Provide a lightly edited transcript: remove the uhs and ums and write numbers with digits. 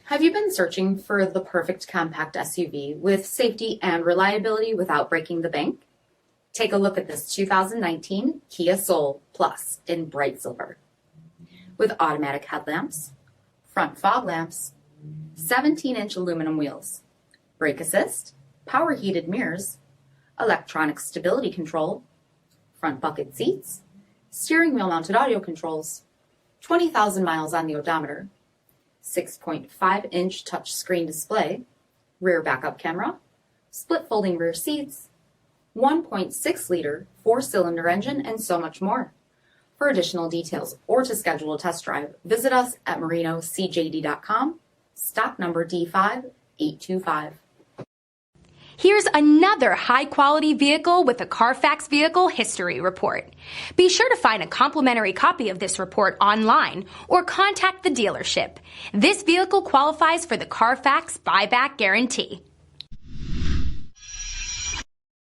Have you been searching for the perfect compact SUV with safety and reliability without breaking the bank? Take a look at this 2019 Kia Soul Plus in bright silver. With automatic headlamps, front fog lamps, 17-inch aluminum wheels, brake assist, power heated mirrors, electronic stability control, front bucket seats, steering wheel mounted audio controls, 20,000 miles on the odometer, 6.5-inch touchscreen display, rear backup camera, split folding rear seats, 1.6-liter 4-cylinder engine, and so much more. For additional details or to schedule a test drive, visit us at marinocjd.com, stock number D5825. Here's another high-quality vehicle with a CARFAX Vehicle History Report. Be sure to find a complimentary copy of this report online or contact the dealership. This vehicle qualifies for the CARFAX Buyback Guarantee.